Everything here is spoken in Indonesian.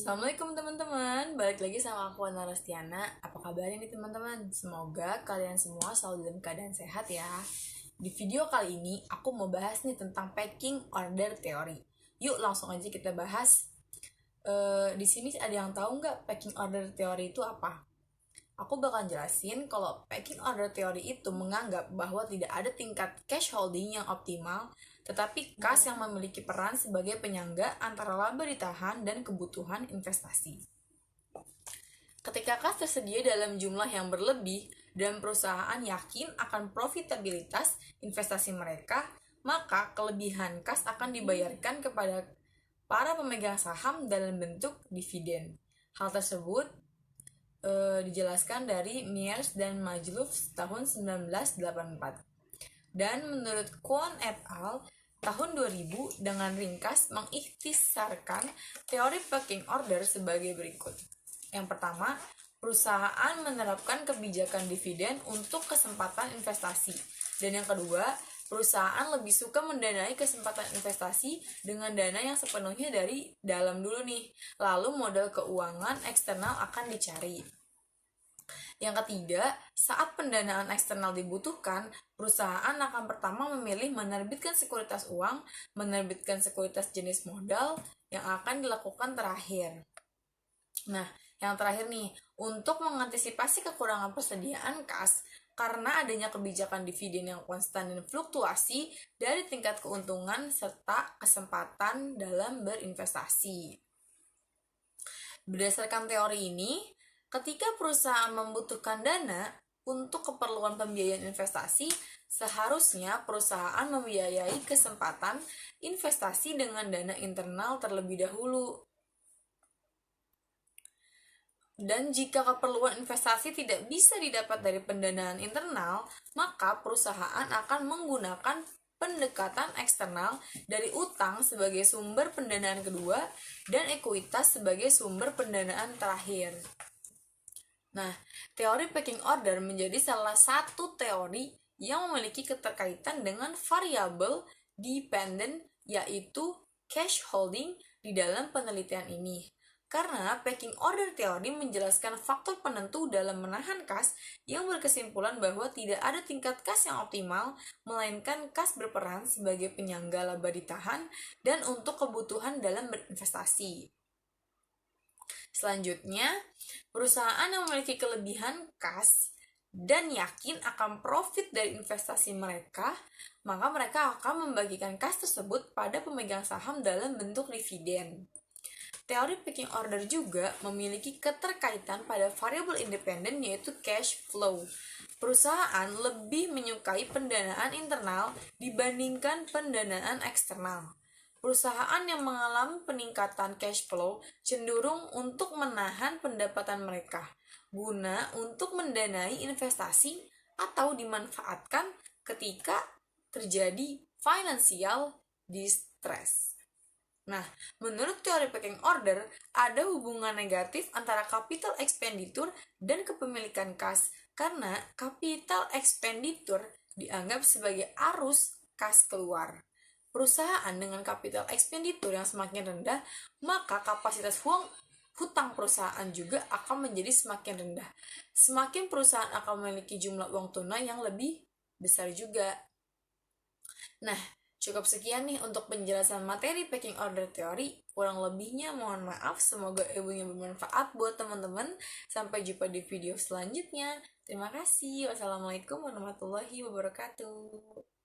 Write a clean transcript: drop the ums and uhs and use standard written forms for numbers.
Assalamualaikum teman-teman, balik lagi sama aku Ana Rostiana. Apa kabarnya nih teman-teman? Semoga kalian semua selalu dalam keadaan sehat ya. Di video kali ini aku mau bahas nih tentang packing order theory. Yuk langsung aja kita bahas. Di sini ada yang tahu nggak packing order theory itu apa? Aku bakal jelasin kalau packing order theory itu menganggap bahwa tidak ada tingkat cash holding yang optimal, tetapi kas yang memiliki peran sebagai penyangga antara laba ditahan dan kebutuhan investasi. Ketika kas tersedia dalam jumlah yang berlebih dan perusahaan yakin akan profitabilitas investasi mereka, maka kelebihan kas akan dibayarkan kepada para pemegang saham dalam bentuk dividen. Hal tersebut dijelaskan dari Mears dan Majluf tahun 1984. Dan menurut Kwon et al. Tahun 2000 dengan ringkas mengikhtisarkan teori packing order sebagai berikut. Yang pertama, perusahaan menerapkan kebijakan dividen untuk kesempatan investasi. Dan yang kedua, perusahaan lebih suka mendanai kesempatan investasi dengan dana yang sepenuhnya dari dalam dulu nih. Lalu modal keuangan eksternal akan dicari. Yang ketiga, saat pendanaan eksternal dibutuhkan, perusahaan akan pertama memilih menerbitkan sekuritas uang, menerbitkan sekuritas jenis modal yang akan dilakukan terakhir. Nah, yang terakhir nih, untuk mengantisipasi kekurangan persediaan kas, karena adanya kebijakan dividen yang konstan dan fluktuasi dari tingkat keuntungan serta kesempatan dalam berinvestasi. Berdasarkan teori ini, ketika perusahaan membutuhkan dana untuk keperluan pembiayaan investasi, seharusnya perusahaan membiayai kesempatan investasi dengan dana internal terlebih dahulu. Dan jika keperluan investasi tidak bisa didapat dari pendanaan internal, maka perusahaan akan menggunakan pendekatan eksternal dari utang sebagai sumber pendanaan kedua dan ekuitas sebagai sumber pendanaan terakhir. Nah, teori packing order menjadi salah satu teori yang memiliki keterkaitan dengan variabel dependent, yaitu cash holding di dalam penelitian ini. Karena packing order teori menjelaskan faktor penentu dalam menahan kas yang berkesimpulan bahwa tidak ada tingkat kas yang optimal, melainkan kas berperan sebagai penyangga laba ditahan dan untuk kebutuhan dalam berinvestasi. Selanjutnya, perusahaan yang memiliki kelebihan kas dan yakin akan profit dari investasi mereka, maka mereka akan membagikan kas tersebut pada pemegang saham dalam bentuk dividen. Teori packing order juga memiliki keterkaitan pada variabel independen yaitu cash flow. Perusahaan lebih menyukai pendanaan internal dibandingkan pendanaan eksternal. Perusahaan yang mengalami peningkatan cash flow cenderung untuk menahan pendapatan mereka guna untuk mendanai investasi atau dimanfaatkan ketika terjadi financial distress. Nah, menurut teori packing order, ada hubungan negatif antara capital expenditure dan kepemilikan kas karena capital expenditure dianggap sebagai arus kas keluar. Perusahaan dengan capital expenditure yang semakin rendah, maka kapasitas hutang perusahaan juga akan menjadi semakin rendah. Semakin perusahaan akan memiliki jumlah uang tunai yang lebih besar juga. Nah, cukup sekian nih untuk penjelasan materi packing order teori. Kurang lebihnya mohon maaf, semoga ilmunya bermanfaat buat teman-teman. Sampai jumpa di video selanjutnya. Terima kasih. Wassalamualaikum warahmatullahi wabarakatuh.